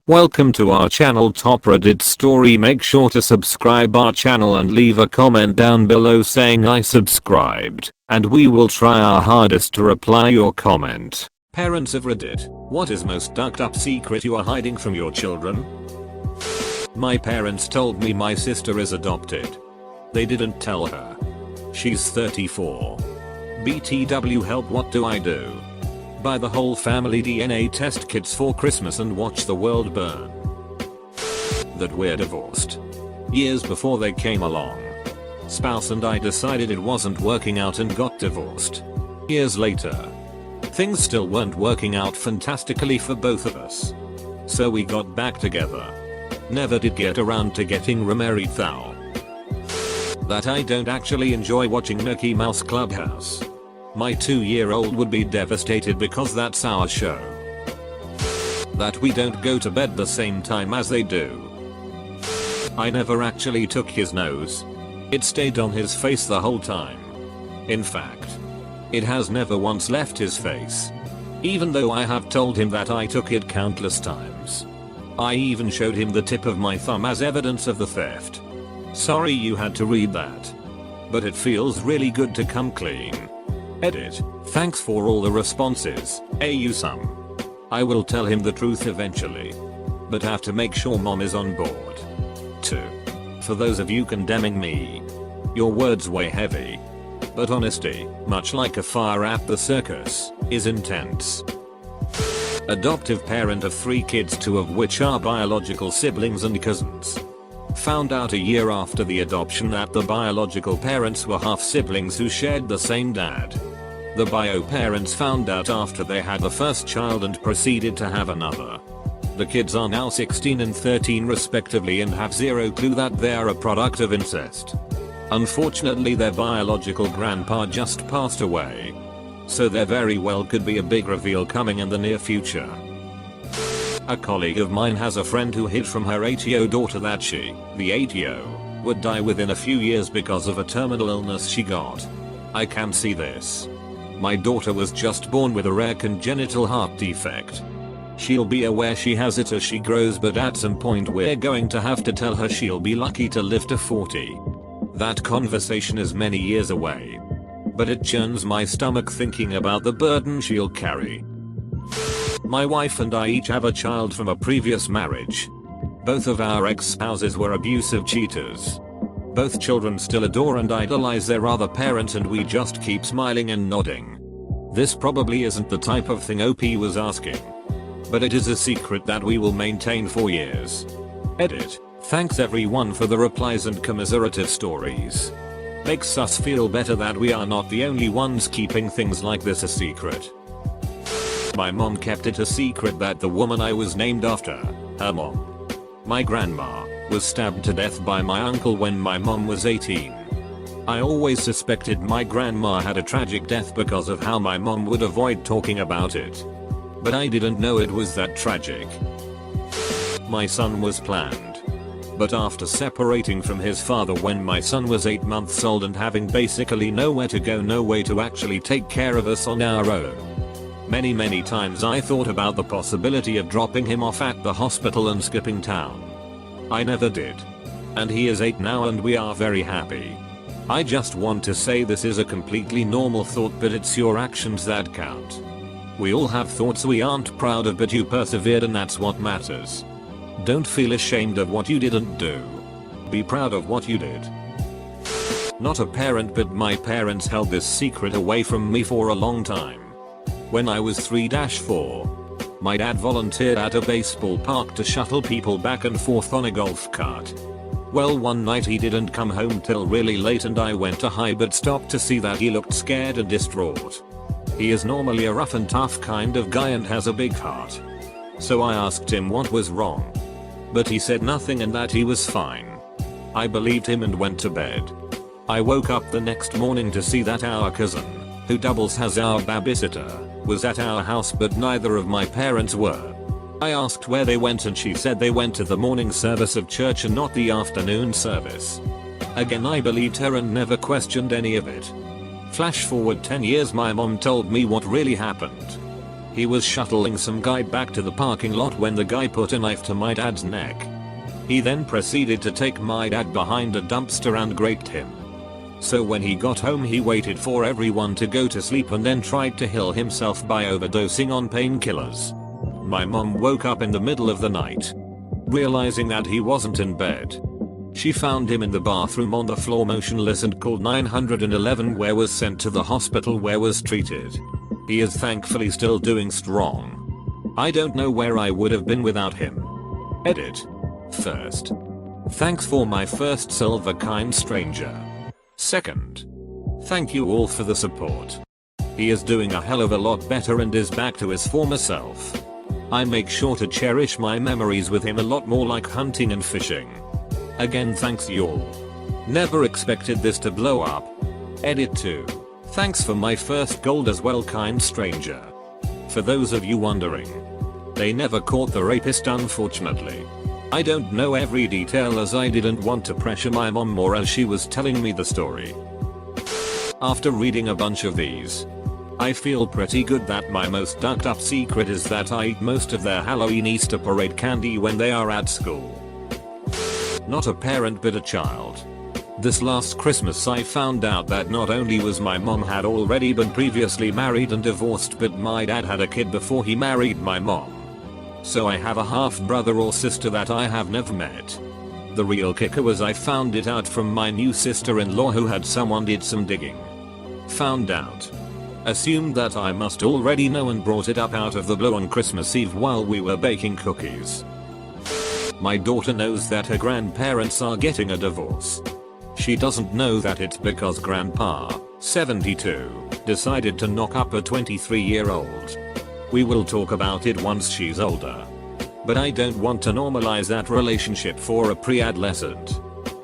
Welcome to our channel Top Reddit Story. Make sure to subscribe our channel and leave a comment down below saying I subscribed, and we will try our hardest to reply your comment. Parents of Reddit, what is most ducked up secret you are hiding from your children? My parents told me my sister is adopted. They didn't tell her. She's 34. BTW help, what do I do? Buy the whole family DNA test kits for Christmas and watch the world burn. That we're divorced. Years before they came along. Spouse and I decided it wasn't working out and got divorced. Years later. Things still weren't working out fantastically for both of us. So we got back together. Never did get around to getting remarried though. That I don't actually enjoy watching Mickey Mouse Clubhouse. My 2-year-old would be devastated because that's our show. That we don't go to bed the same time as they do. I never actually took his nose. It stayed on his face the whole time. In fact, it has never once left his face. Even though I have told him that I took it countless times. I even showed him the tip of my thumb as evidence of the theft. Sorry you had to read that. But it feels really good to come clean. Edit. Thanks for all the responses, you some. I will tell him the truth eventually. But have to make sure mom is on board. 2. For those of you condemning me. Your words weigh heavy. But honesty, much like a fire at the circus, is intense. Adoptive parent of 3 kids, 2 of which are biological siblings and cousins. Found out a year after the adoption that the biological parents were half siblings who shared the same dad. The bio parents found out after they had the first child and proceeded to have another. The kids are now 16 and 13 respectively and have zero clue that they are a product of incest. Unfortunately, their biological grandpa just passed away. So there very well could be a big reveal coming in the near future. A colleague of mine has a friend who hid from her 8-year-old daughter that she, the 8-year-old, would die within a few years because of a terminal illness she got. I can see this. My daughter was just born with a rare congenital heart defect. She'll be aware she has it as she grows, but at some point we're going to have to tell her she'll be lucky to live to 40. That conversation is many years away. But it churns my stomach thinking about the burden she'll carry. My wife and I each have a child from a previous marriage. Both of our ex-spouses were abusive cheaters. Both children still adore and idolize their other parent, and we just keep smiling and nodding. This probably isn't the type of thing OP was asking. But it is a secret that we will maintain for years. Edit. Thanks everyone for the replies and commiserative stories. Makes us feel better that we are not the only ones keeping things like this a secret. My mom kept it a secret that the woman I was named after, her mom, my grandma, was stabbed to death by my uncle when my mom was 18. I always suspected my grandma had a tragic death because of how my mom would avoid talking about it. But I didn't know it was that tragic. My son was planned. But after separating from his father when my son was 8 months old and having basically nowhere to go, no way to actually take care of us on our own. Many times I thought about the possibility of dropping him off at the hospital and skipping town. I never did. And he is 8 now and we are very happy. I just want to say this is a completely normal thought, but it's your actions that count. We all have thoughts we aren't proud of, but you persevered and that's what matters. Don't feel ashamed of what you didn't do. Be proud of what you did. Not a parent, but my parents held this secret away from me for a long time. When I was 3-4, my dad volunteered at a baseball park to shuttle people back and forth on a golf cart. Well, one night he didn't come home till really late and I went to high but stopped to see that he looked scared and distraught. He is normally a rough and tough kind of guy and has a big heart. So I asked him what was wrong. But he said nothing and that he was fine. I believed him and went to bed. I woke up the next morning to see that our cousin, who doubles as our babysitter, was at our house, but neither of my parents were. I asked where they went and she said they went to the morning service of church and not the afternoon service. Again, I believed her and never questioned any of it. Flash forward 10 years, my mom told me what really happened. He was shuttling some guy back to the parking lot when the guy put a knife to my dad's neck. He then proceeded to take my dad behind a dumpster and raped him. So when he got home he waited for everyone to go to sleep and then tried to kill himself by overdosing on painkillers. My mom woke up in the middle of the night, realizing that he wasn't in bed. She found him in the bathroom on the floor motionless and called 911 where was sent to the hospital where was treated. He is thankfully still doing strong. I don't know where I would have been without him. Edit. First, thanks for my first silver kind stranger. Second, thank you all for the support. He is doing a hell of a lot better and is back to his former self. I make sure to cherish my memories with him a lot more, like hunting and fishing. Again, thanks y'all. Never expected this to blow up. Edit 2. Thanks for my first gold as well, kind stranger. For those of you wondering, they never caught the rapist unfortunately. I don't know every detail as I didn't want to pressure my mom more as she was telling me the story. After reading a bunch of these, I feel pretty good that my most dug up secret is that I eat most of their Halloween Easter parade candy when they are at school. Not a parent but a child. This last Christmas I found out that not only was my mom had already been previously married and divorced, but my dad had a kid before he married my mom. So I have a half brother or sister that I have never met. The real kicker was I found it out from my new sister-in-law who had someone did some digging. Found out. Assumed that I must already know and brought it up out of the blue on Christmas Eve while we were baking cookies. My daughter knows that her grandparents are getting a divorce. She doesn't know that it's because Grandpa, 72, decided to knock up a 23-year-old. We will talk about it once she's older. But I don't want to normalize that relationship for a pre-adolescent.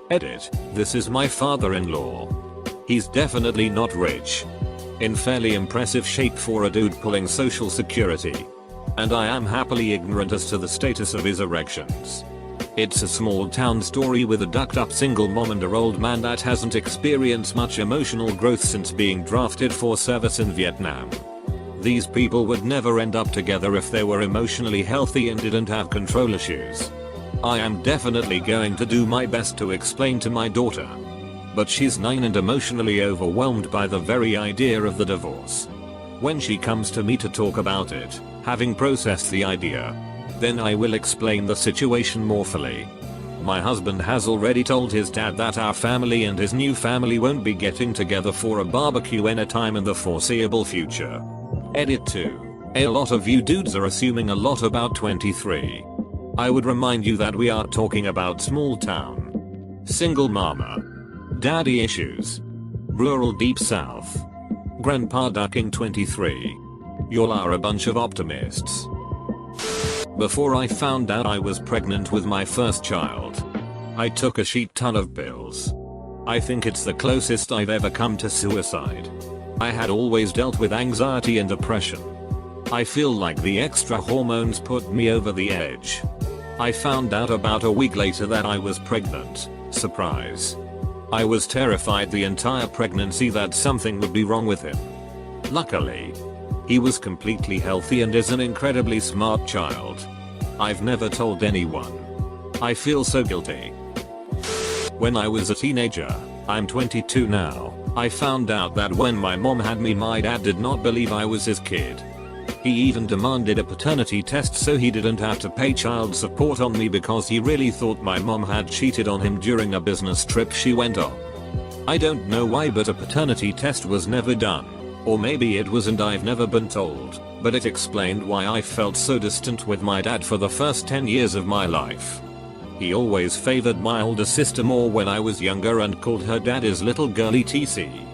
Edit. This is my father-in-law. He's definitely not rich. In fairly impressive shape for a dude pulling social security. And I am happily ignorant as to the status of his erections. It's a small town story with a ducked up single mom and a old man that hasn't experienced much emotional growth since being drafted for service in Vietnam. These people would never end up together if they were emotionally healthy and didn't have control issues. I am definitely going to do my best to explain to my daughter. But she's 9 and emotionally overwhelmed by the very idea of the divorce. When she comes to me to talk about it, having processed the idea, then I will explain the situation more fully. My husband has already told his dad that our family and his new family won't be getting together for a barbecue anytime in the foreseeable future. Edit 2. A lot of you dudes are assuming a lot about 23. I would remind you that we are talking about small town. Single mama. Daddy issues. Rural deep south. Grandpa ducking 23. Y'all are a bunch of optimists. Before I found out I was pregnant with my first child, I took a shit ton of pills. I think it's the closest I've ever come to suicide. I had always dealt with anxiety and depression. I feel like the extra hormones put me over the edge. I found out about a week later that I was pregnant. Surprise. I was terrified the entire pregnancy that something would be wrong with him. Luckily, he was completely healthy and is an incredibly smart child. I've never told anyone. I feel so guilty. When I was a teenager, I'm 22 now, I found out that when my mom had me, my dad did not believe I was his kid. He even demanded a paternity test so he didn't have to pay child support on me because he really thought my mom had cheated on him during a business trip she went on. I don't know why, but a paternity test was never done. Or maybe it was and I've never been told, but it explained why I felt so distant with my dad for the first 10 years of my life. He always favored my older sister more when I was younger and called her dad his little girly TC.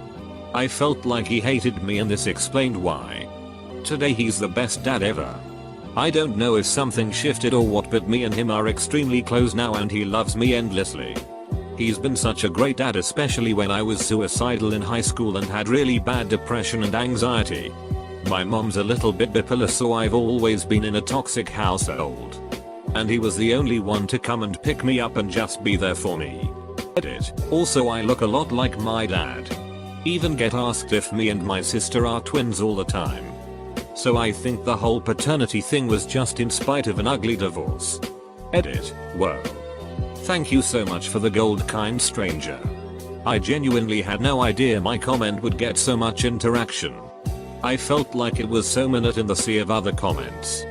I felt like he hated me and this explained why. Today he's the best dad ever. I don't know if something shifted or what, but me and him are extremely close now and he loves me endlessly. He's been such a great dad, especially when I was suicidal in high school and had really bad depression and anxiety. My mom's a little bit bipolar, so I've always been in a toxic household. And he was the only one to come and pick me up and just be there for me. Edit. Also, I look a lot like my dad. Even get asked if me and my sister are twins all the time. So I think the whole paternity thing was just in spite of an ugly divorce. Edit. Whoa. Thank you so much for the gold, kind stranger. I genuinely had no idea my comment would get so much interaction. I felt like it was so minute in the sea of other comments.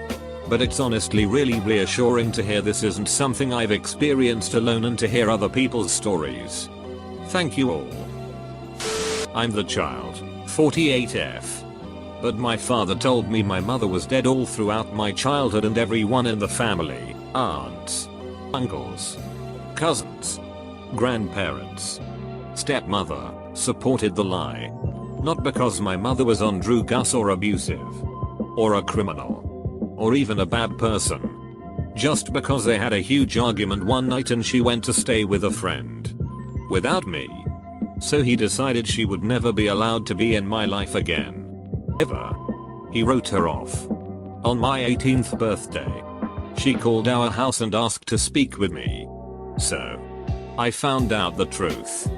But it's honestly really reassuring to hear this isn't something I've experienced alone and to hear other people's stories. Thank you all. I'm the child, 48F. But my father told me my mother was dead all throughout my childhood and everyone in the family, aunts, uncles, cousins, grandparents, stepmother, supported the lie. Not because my mother was on drugs or abusive, or a criminal, or even a bad person. Just because they had a huge argument one night and she went to stay with a friend. Without me. So he decided she would never be allowed to be in my life again. Ever. He wrote her off. On my 18th birthday. She called our house and asked to speak with me. So. I found out the truth.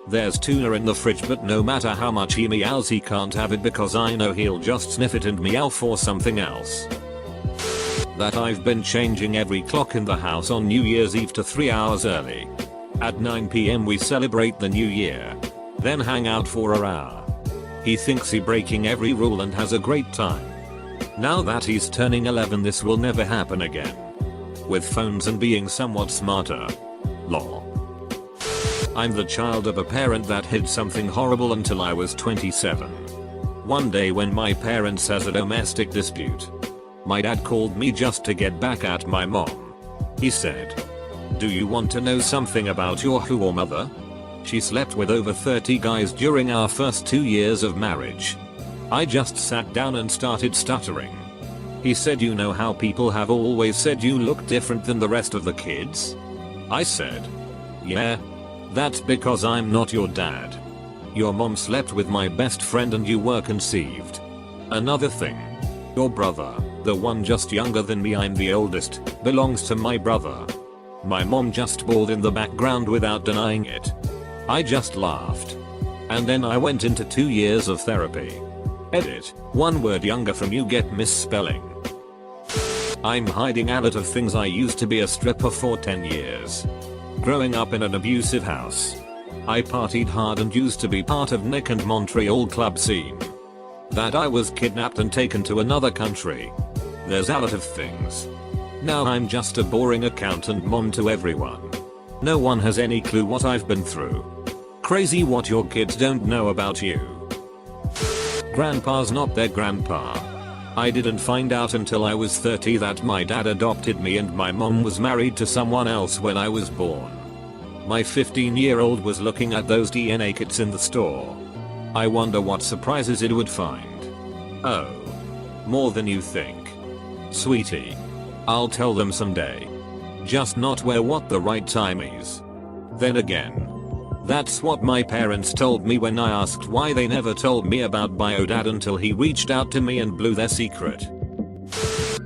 There's tuna in the fridge, but no matter how much he meows he can't have it because I know he'll just sniff it and meow for something else. That I've been changing every clock in the house on New Year's Eve to 3 hours early. At 9 PM we celebrate the new year. Then hang out for an hour. He thinks he's breaking every rule and has a great time. Now that he's turning 11 this will never happen again. With phones and being somewhat smarter. Lol. I'm the child of a parent that hid something horrible until I was 27. One day when my parents has a domestic dispute. My dad called me just to get back at my mom. He said, "Do you want to know something about your whore mother? She slept with over 30 guys during our first 2 years of marriage." I just sat down and started stuttering. He said, "You know how people have always said you look different than the rest of the kids?" I said, "Yeah. That's because I'm not your dad. Your mom slept with my best friend and you were conceived. Another thing. Your brother, the one just younger than me, I'm the oldest, belongs to my brother." My mom just bawled in the background without denying it. I just laughed. And then I went into 2 years of therapy. Edit. 1 word younger from you get misspelling. I'm hiding a lot of things. I used to be a stripper for 10 years. Growing up in an abusive house. I partied hard and used to be part of Nick and Montreal club scene. That I was kidnapped and taken to another country. There's a lot of things. Now I'm just a boring accountant mom to everyone. No one has any clue what I've been through. Crazy what your kids don't know about you. Grandpa's not their grandpa. I didn't find out until I was 30 that my dad adopted me and my mom was married to someone else when I was born. My 15-year-old was looking at those DNA kits in the store. I wonder what surprises it would find. Oh. More than you think. Sweetie. I'll tell them someday. Just not what the right time is. Then again. That's what my parents told me when I asked why they never told me about bio dad until he reached out to me and blew their secret.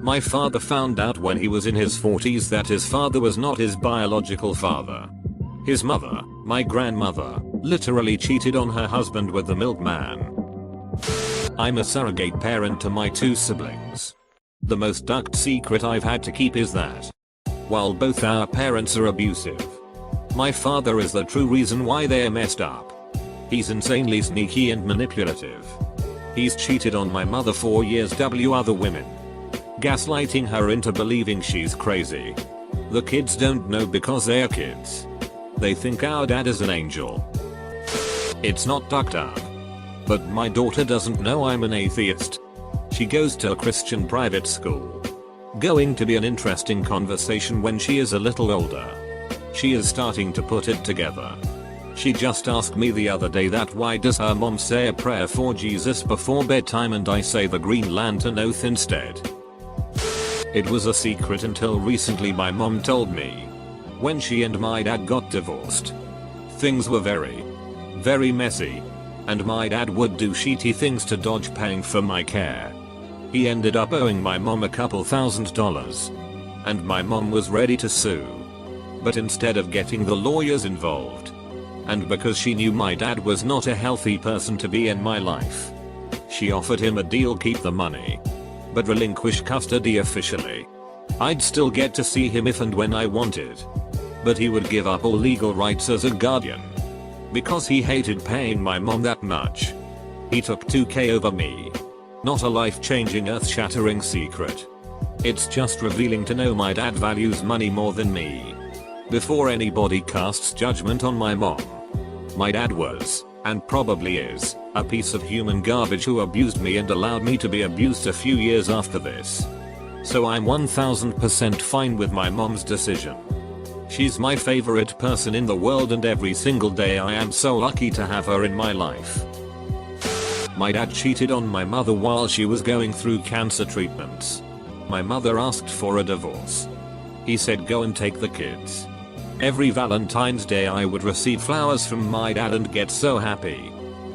My father found out when he was in his 40s that his father was not his biological father. His mother, my grandmother, literally cheated on her husband with the milkman. I'm a surrogate parent to my 2 siblings. The most dark secret I've had to keep is that while both our parents are abusive, my father is the true reason why they're messed up. He's insanely sneaky and manipulative. He's cheated on my mother for years with other women, gaslighting her into believing she's crazy. The kids don't know because they're kids. They think our dad is an angel. It's not ducked up. But my daughter doesn't know I'm an atheist. She goes to a Christian private school. Going to be an interesting conversation when she is a little older. She is starting to put it together. She just asked me the other day that why does her mom say a prayer for Jesus before bedtime and I say the Green Lantern oath instead. It was a secret until recently my mom told me. When she and my dad got divorced. Things were very, very messy. And my dad would do shitty things to dodge paying for my care. He ended up owing my mom a couple $1,000s. And my mom was ready to sue. But instead of getting the lawyers involved, and because she knew my dad was not a healthy person to be in my life, She offered him a deal: keep the money, but relinquish custody officially. I'd still get to see him if and when I wanted, but he would give up all legal rights as a guardian. Because he hated paying my mom that much, he took $2,000 over me. Not a life-changing, earth-shattering secret. It's just revealing to know my dad values money more than me. Before anybody casts judgment on my mom, my dad was, and probably is, a piece of human garbage who abused me and allowed me to be abused a few years after this. So I'm 1000% fine with my mom's decision. She's my favorite person in the world, and every single day I am so lucky to have her in my life. My dad cheated on my mother while she was going through cancer treatments. My mother asked for a divorce. He said go and take the kids. Every Valentine's Day I would receive flowers from my dad and get so happy.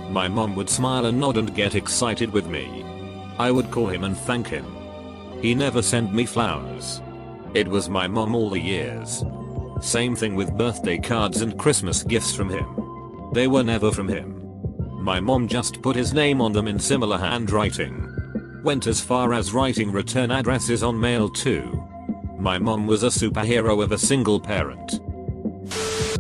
My mom would smile and nod and get excited with me. I would call him and thank him. He never sent me flowers. It was my mom all the years. Same thing with birthday cards and Christmas gifts from him. They were never from him. My mom just put his name on them in similar handwriting. Went as far as writing return addresses on mail too. My mom was a superhero of a single parent.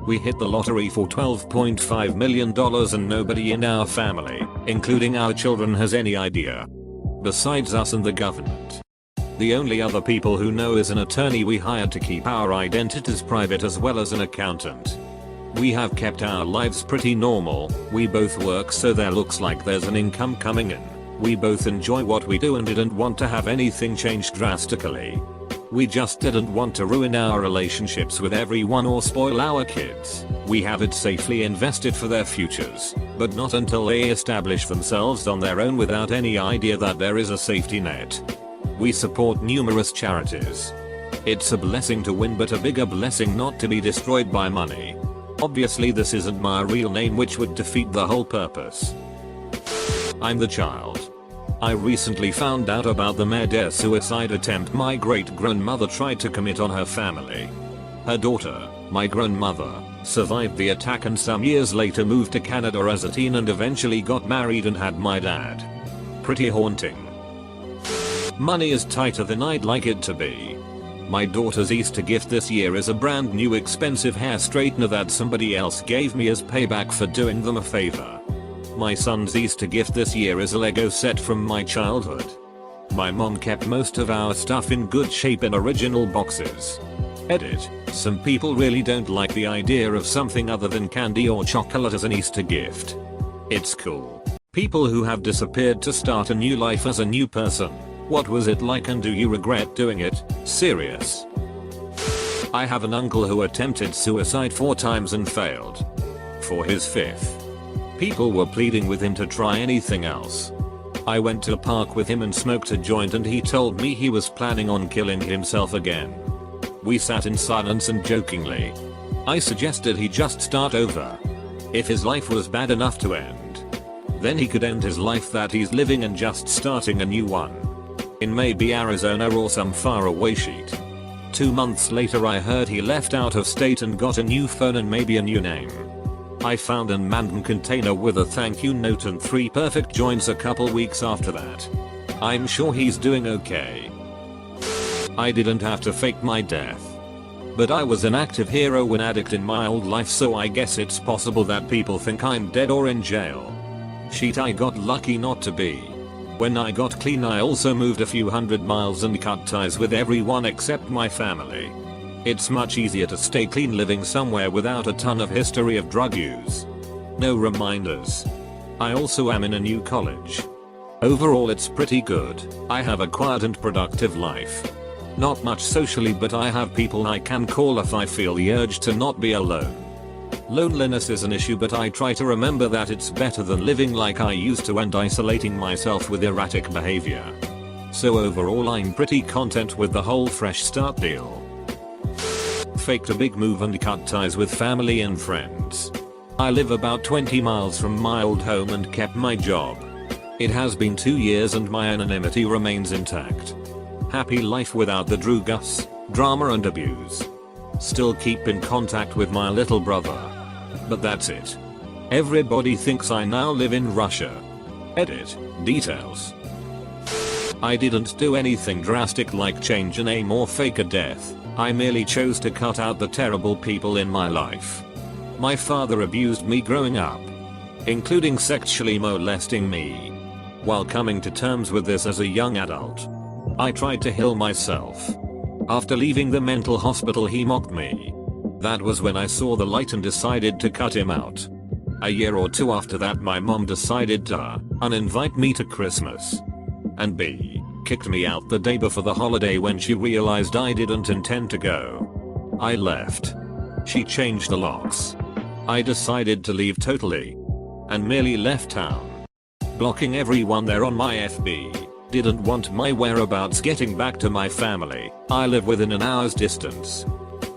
We hit the lottery for $12.5 million and nobody in our family, including our children, has any idea. Besides us and the government. The only other people who know is an attorney we hired to keep our identities private, as well as an accountant. We have kept our lives pretty normal. We both work, so there looks like there's an income coming in. We both enjoy what we do and didn't want to have anything change drastically. We just didn't want to ruin our relationships with everyone or spoil our kids. We have it safely invested for their futures, but not until they establish themselves on their own without any idea that there is a safety net. We support numerous charities. It's a blessing to win, but a bigger blessing not to be destroyed by money. Obviously this isn't my real name, which would defeat the whole purpose. I'm the child. I recently found out about the murder suicide attempt my great-grandmother tried to commit on her family. Her daughter, my grandmother, survived the attack and some years later moved to Canada as a teen and eventually got married and had my dad. Pretty haunting. Money is tighter than I'd like it to be. My daughter's Easter gift this year is a brand new expensive hair straightener that somebody else gave me as payback for doing them a favor. My son's Easter gift this year is a Lego set from my childhood. My mom kept most of our stuff in good shape in original boxes. Edit. Some people really don't like the idea of something other than candy or chocolate as an Easter gift. It's cool. People who have disappeared to start a new life as a new person. What was it like and do you regret doing it? Serious. I have an uncle who attempted suicide 4 times and failed. For his 5th. People were pleading with him to try anything else. I went to a park with him and smoked a joint and he told me he was planning on killing himself again. We sat in silence and jokingly, I suggested he just start over. If his life was bad enough to end, then he could end his life that he's living and just starting a new one. In maybe Arizona or some faraway sheet. 2 months later I heard he left out of state and got a new phone and maybe a new name. I found an abandoned container with a thank you note and 3 perfect joints a couple weeks after that. I'm sure he's doing okay. I didn't have to fake my death. But I was an active heroin addict in my old life, so I guess it's possible that people think I'm dead or in jail. Shit, I got lucky not to be. When I got clean I also moved a few hundred miles and cut ties with everyone except my family. It's much easier to stay clean living somewhere without a ton of history of drug use. No reminders. I also am in a new college. Overall it's pretty good. I have a quiet and productive life. Not much socially, but I have people I can call if I feel the urge to not be alone. Loneliness is an issue, but I try to remember that it's better than living like I used to and isolating myself with erratic behavior. So overall I'm pretty content with the whole fresh start deal. Faked a big move and cut ties with family and friends. I live about 20 miles from my old home and kept my job. It has been 2 years and my anonymity remains intact. Happy life without the drugs, drama and abuse. Still keep in contact with my little brother. But that's it. Everybody thinks I now live in Russia. Edit. Details. I didn't do anything drastic like change a name or fake a death. I merely chose to cut out the terrible people in my life. My father abused me growing up, including sexually molesting me. While coming to terms with this as a young adult, I tried to heal myself. After leaving the mental hospital, he mocked me. That was when I saw the light and decided to cut him out. A year or two after that, my mom decided to uninvite me to Christmas. And B, kicked me out the day before the holiday when she realized I didn't intend to go. I left. She changed the locks. I decided to leave totally. And merely left town, blocking everyone there on my FB. Didn't want my whereabouts getting back to my family. I live within an hour's distance.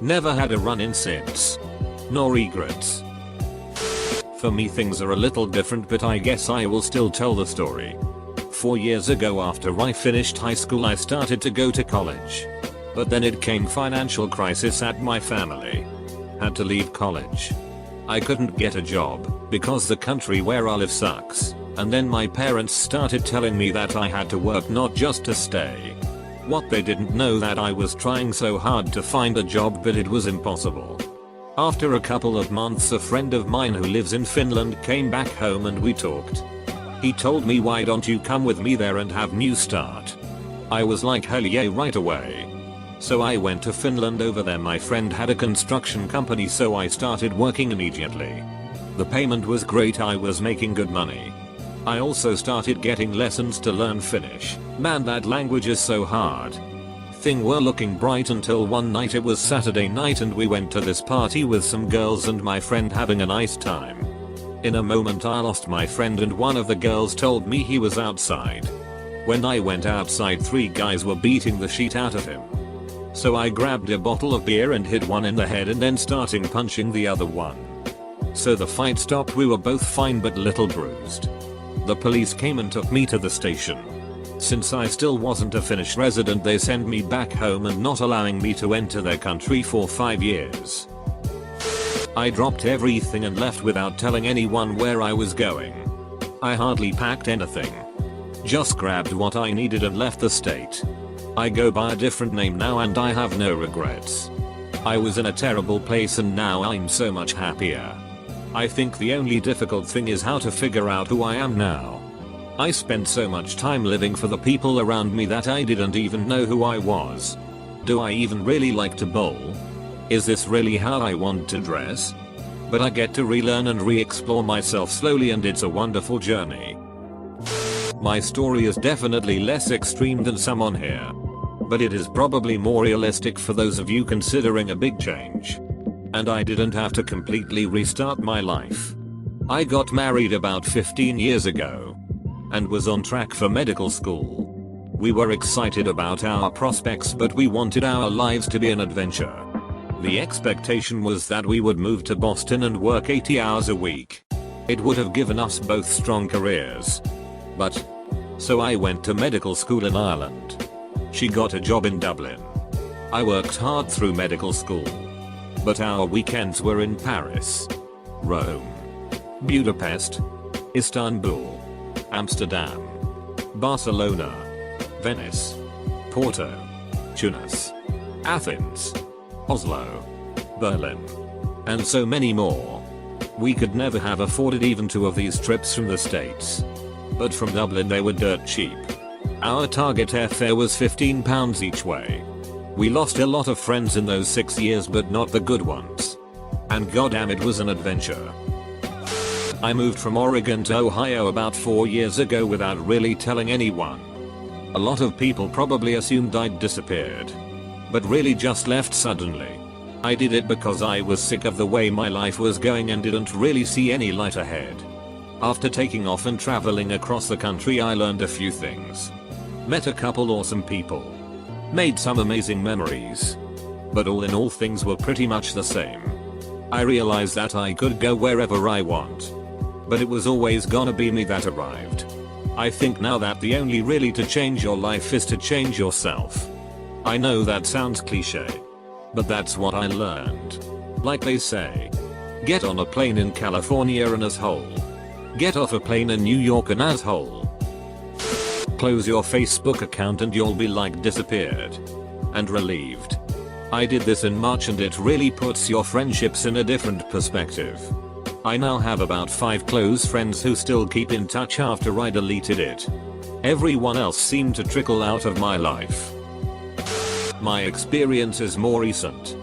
Never had a run-in since. No regrets. For me things are a little different, but I guess I will still tell the story. 4 years ago, after I finished high school, I started to go to college. But then it came financial crisis at my family. Had to leave college. I couldn't get a job because the country where I live sucks. And then my parents started telling me that I had to work, not just to stay. What they didn't know that I was trying so hard to find a job, but it was impossible. After a couple of months, a friend of mine who lives in Finland came back home and we talked. He told me, why don't you come with me there and have new start? I was like, hell yeah, right away. So I went to Finland. Over there my friend had a construction company, so I started working immediately. The payment was great, I was making good money. I also started getting lessons to learn Finnish. Man, that language is so hard. Things were looking bright until one night. It was Saturday night and we went to this party with some girls and my friend having a nice time. In a moment I lost my friend and one of the girls told me he was outside. When I went outside, 3 guys were beating the shit out of him. So I grabbed a bottle of beer and hit one in the head and then starting punching the other one. So the fight stopped, we were both fine but little bruised. The police came and took me to the station. Since I still wasn't a Finnish resident, they sent me back home and not allowing me to enter their country for 5 years. I dropped everything and left without telling anyone where I was going. I hardly packed anything. Just grabbed what I needed and left the state. I go by a different name now and I have no regrets. I was in a terrible place and now I'm so much happier. I think the only difficult thing is how to figure out who I am now. I spent so much time living for the people around me that I didn't even know who I was. Do I even really like to bowl? Is this really how I want to dress? But I get to relearn and re-explore myself slowly and it's a wonderful journey. My story is definitely less extreme than some on here. But it is probably more realistic for those of you considering a big change. And I didn't have to completely restart my life. I got married about 15 years ago. And was on track for medical school. We were excited about our prospects, but we wanted our lives to be an adventure. The expectation was that we would move to Boston and work 80 hours a week. It would have given us both strong careers. But so I went to medical school in Ireland. She got a job in Dublin. I worked hard through medical school. But our weekends were in Paris, Rome, Budapest, Istanbul, Amsterdam, Barcelona, Venice, Porto, Tunis, Athens, Oslo, Berlin, and so many more. We could never have afforded even 2 of these trips from the States. But from Dublin they were dirt cheap. Our target airfare was £15 each way. We lost a lot of friends in those 6 years, but not the good ones. And goddamn, it was an adventure. I moved from Oregon to Ohio about 4 years ago without really telling anyone. A lot of people probably assumed I'd disappeared. But really just left suddenly. I did it because I was sick of the way my life was going and didn't really see any light ahead. After taking off and traveling across the country, I learned a few things. Met a couple awesome people. Made some amazing memories. But all in all, things were pretty much the same. I realized that I could go wherever I want. But it was always gonna be me that arrived. I think now that the only really to change your life is to change yourself. I know that sounds cliche. But that's what I learned. Like they say, get on a plane in California and as whole Get off a plane in New York an asshole. Close your Facebook account and you'll be like disappeared. And relieved. I did this in March and it really puts your friendships in a different perspective. I now have about 5 close friends who still keep in touch after I deleted it. Everyone else seemed to trickle out of my life. My experience is more recent.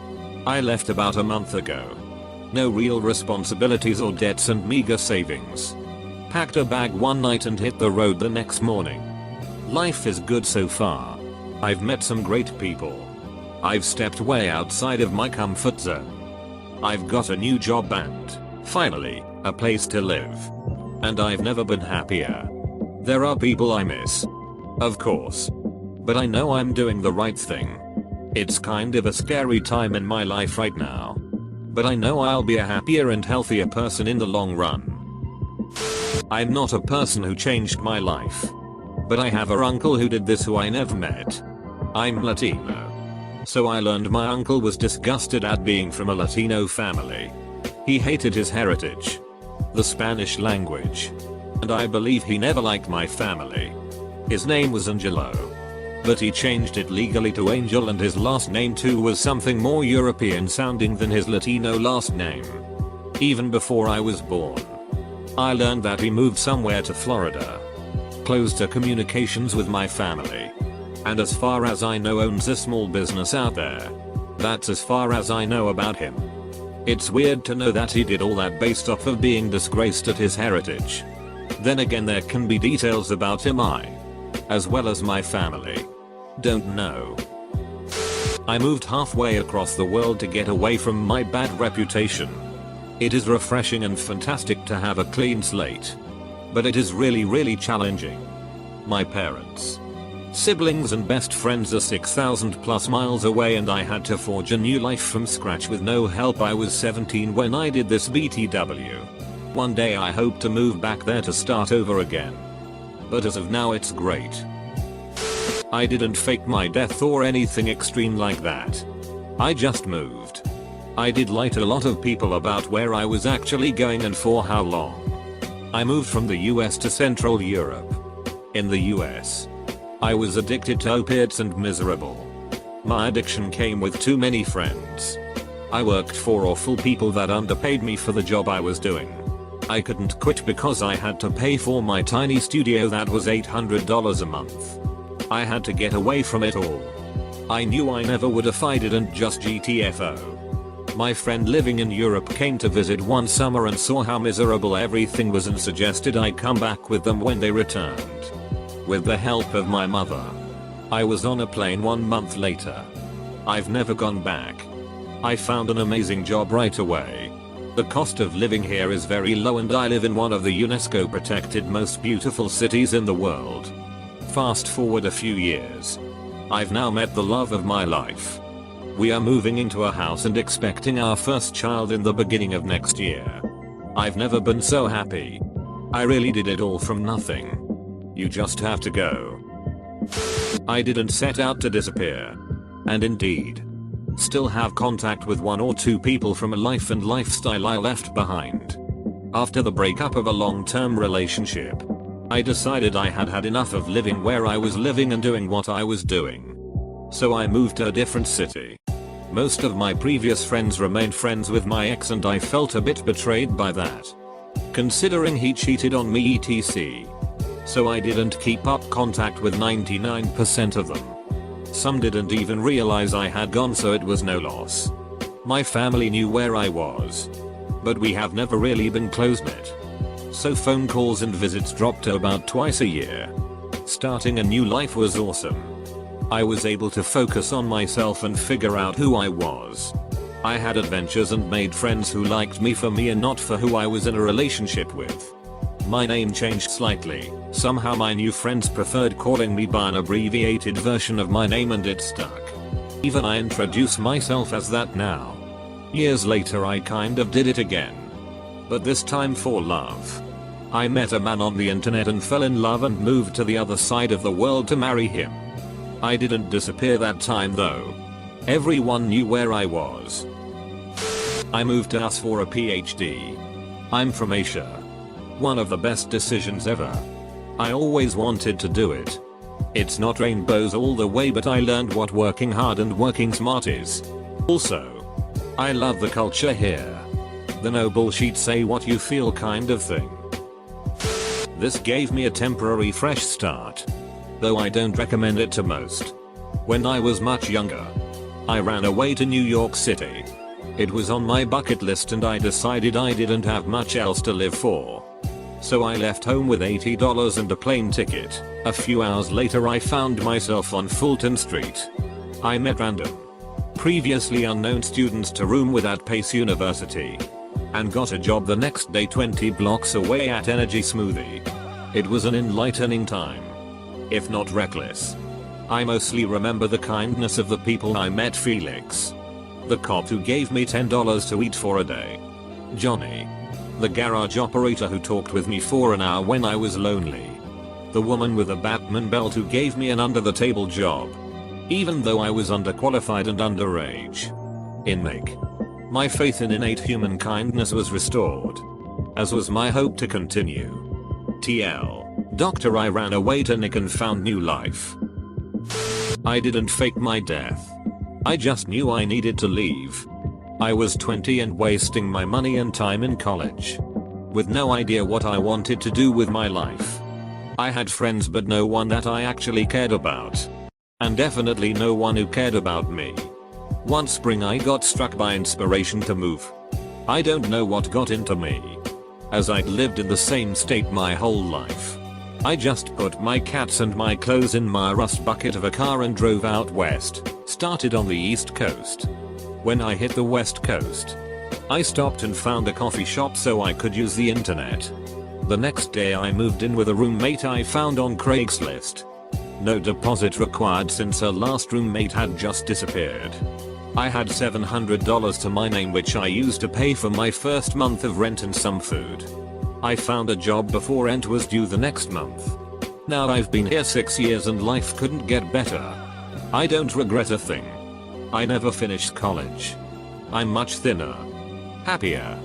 I left about a month ago. No real responsibilities or debts and meager savings. Packed a bag one night and hit the road the next morning. Life is good so far. I've met some great people. I've stepped way outside of my comfort zone. I've got a new job and, finally, a place to live. And I've never been happier. There are people I miss. Of course. But I know I'm doing the right thing. It's kind of a scary time in my life right now. But I know I'll be a happier and healthier person in the long run. I'm not a person who changed my life. But I have a uncle who did this who I never met. I'm Latino. So I learned my uncle was disgusted at being from a Latino family. He hated his heritage. The Spanish language. And I believe he never liked my family. His name was Angelo. But he changed it legally to Angel and his last name too was something more European sounding than his Latino last name. Even before I was born. I learned that he moved somewhere to Florida. Closed to communications with my family. And as far as I know owns a small business out there. That's as far as I know about him. It's weird to know that he did all that based off of being disgraced at his heritage. Then again there can be details about him as well as my family, don't know. I moved halfway across the world to get away from my bad reputation. It is refreshing and fantastic to have a clean slate. But it is really challenging. My parents, siblings and best friends are 6,000 plus miles away and I had to forge a new life from scratch with no help. I was 17 when I did this BTW. One day I hope to move back there to start over again. But as of now it's great. I didn't fake my death or anything extreme like that. I just moved. I did lie to a lot of people about where I was actually going and for how long. I moved from the US to Central Europe. In the US, I was addicted to opiates and miserable. My addiction came with too many friends. I worked for awful people that underpaid me for the job I was doing. I couldn't quit because I had to pay for my tiny studio that was $800 a month. I had to get away from it all. I knew I never would if I didn't just GTFO. My friend living in Europe came to visit one summer and saw how miserable everything was and suggested I come back with them when they returned. With the help of my mother. I was on a plane 1 month later. I've never gone back. I found an amazing job right away. The cost of living here is very low and I live in one of the UNESCO protected most beautiful cities in the world. Fast forward a few years. I've now met the love of my life. We are moving into a house and expecting our first child in the beginning of next year. I've never been so happy. I really did it all from nothing. You just have to go. I didn't set out to disappear. And indeed, still have contact with 1 or 2 people from a life and lifestyle I left behind. After the breakup of a long-term relationship, I decided I had had enough of living where I was living and doing what I was doing. So I moved to a different city. Most of my previous friends remained friends with my ex and I felt a bit betrayed by that. Considering he cheated on me etc. So I didn't keep up contact with 99% of them. Some didn't even realize I had gone so it was no loss. My family knew where I was. But we have never really been close-knit. So phone calls and visits dropped to about twice a year. Starting a new life was awesome. I was able to focus on myself and figure out who I was. I had adventures and made friends who liked me for me and not for who I was in a relationship with. My name changed slightly. Somehow my new friends preferred calling me by an abbreviated version of my name and it stuck. Even I introduce myself as that now. Years later I kind of did it again. But this time for love. I met a man on the internet and fell in love and moved to the other side of the world to marry him. I didn't disappear that time though. Everyone knew where I was. I moved to US for a PhD. I'm from Asia. One of the best decisions ever. I always wanted to do it. It's not rainbows all the way, but I learned what working hard and working smart is. Also, I love the culture here. The no bullshit say what you feel kind of thing. This gave me a temporary fresh start. Though I don't recommend it to most. When I was much younger, I ran away to New York City. It was on my bucket list and I decided I didn't have much else to live for. So I left home with $80 and a plane ticket. A few hours later I found myself on Fulton Street. I met random, previously unknown students to room with at Pace University. And got a job the next day 20 blocks away at Energy Smoothie. It was an enlightening time. If not reckless. I mostly remember the kindness of the people I met. Felix, the cop who gave me $10 to eat for a day. Johnny, the garage operator who talked with me for an hour when I was lonely. The woman with a Batman belt who gave me an under the table job. Even though I was underqualified and underage. In Make. My faith in innate human kindness was restored. As was my hope to continue. TL. Doctor, I ran away to Nick and found new life. I didn't fake my death. I just knew I needed to leave. I was 20 and wasting my money and time in college. With no idea what I wanted to do with my life. I had friends but no one that I actually cared about. And definitely no one who cared about me. One spring I got struck by inspiration to move. I don't know what got into me. As I'd lived in the same state my whole life. I just put my cats and my clothes in my rust bucket of a car and drove out west. Started on the east coast. When I hit the west coast, I stopped and found a coffee shop so I could use the internet. The next day I moved in with a roommate I found on Craigslist. No deposit required since her last roommate had just disappeared. I had $700 to my name which I used to pay for my first month of rent and some food. I found a job before rent was due the next month. Now I've been here 6 years and life couldn't get better. I don't regret a thing. I never finished college. I'm much thinner. Happier.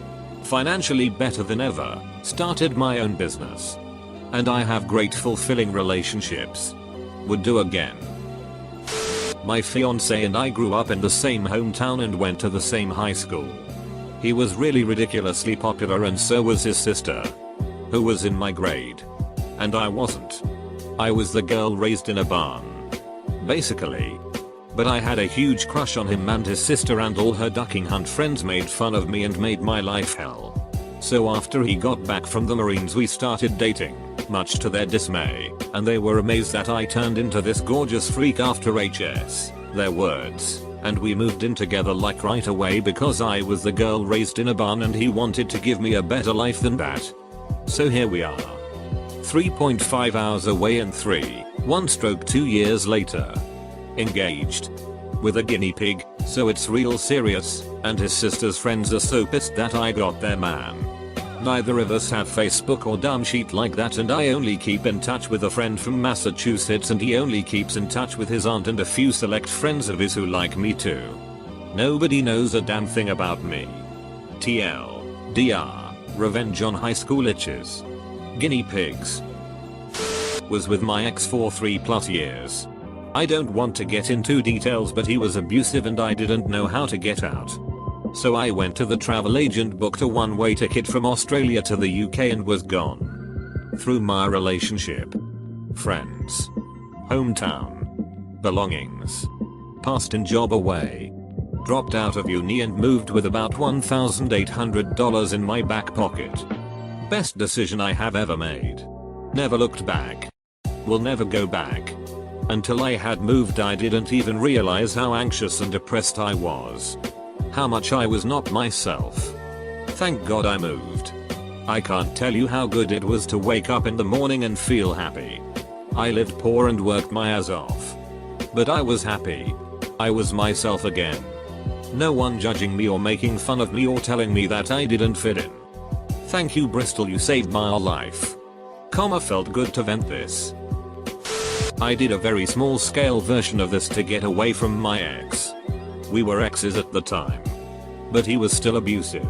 Financially better than ever. Started my own business. And I have great fulfilling relationships. Would do again. My fiance and I grew up in the same hometown and went to the same high school. He was really ridiculously popular and so was his sister. Who was in my grade. And I wasn't. I was the girl raised in a barn. Basically. But I had a huge crush on him and his sister and all her ducking hunt friends made fun of me and made my life hell. So after he got back from the Marines we started dating, much to their dismay, and they were amazed that I turned into this gorgeous freak after HS, their words. And we moved in together like right away because I was the girl raised in a barn and he wanted to give me a better life than that. So here we are. 3.5 hours away and 2 years later. Engaged. With a guinea pig, so it's real serious, and his sister's friends are so pissed that I got their man. Neither of us have Facebook or dumb shit like that and I only keep in touch with a friend from Massachusetts and he only keeps in touch with his aunt and a few select friends of his who like me too. Nobody knows a damn thing about me. TL. DR. Revenge on high school itches. Guinea pigs. Was with my ex for 3+ years. I don't want to get into details but he was abusive and I didn't know how to get out. So I went to the travel agent, booked a one-way ticket from Australia to the UK and was gone. Through my relationship. Friends. Hometown. Belongings. Passed in job away. Dropped out of uni and moved with about $1,800 in my back pocket. Best decision I have ever made. Never looked back. Will never go back. Until I had moved I didn't even realize how anxious and depressed I was. How much I was not myself. Thank God I moved. I can't tell you how good it was to wake up in the morning and feel happy. I lived poor and worked my ass off. But I was happy. I was myself again. No one judging me or making fun of me or telling me that I didn't fit in. Thank you Bristol, you saved my life. Felt good to vent this. I did a very small scale version of this to get away from my ex. We were exes at the time. But he was still abusive.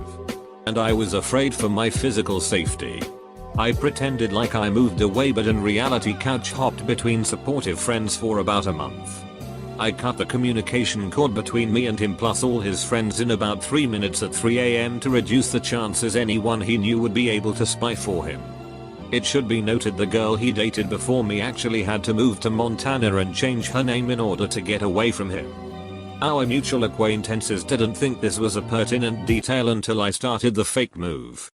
And I was afraid for my physical safety. I pretended like I moved away, but in reality couch hopped between supportive friends for about a month. I cut the communication cord between me and him plus all his friends in about 3 minutes at 3 AM to reduce the chances anyone he knew would be able to spy for him. It should be noted the girl he dated before me actually had to move to Montana and change her name in order to get away from him. Our mutual acquaintances didn't think this was a pertinent detail until I started the fake move.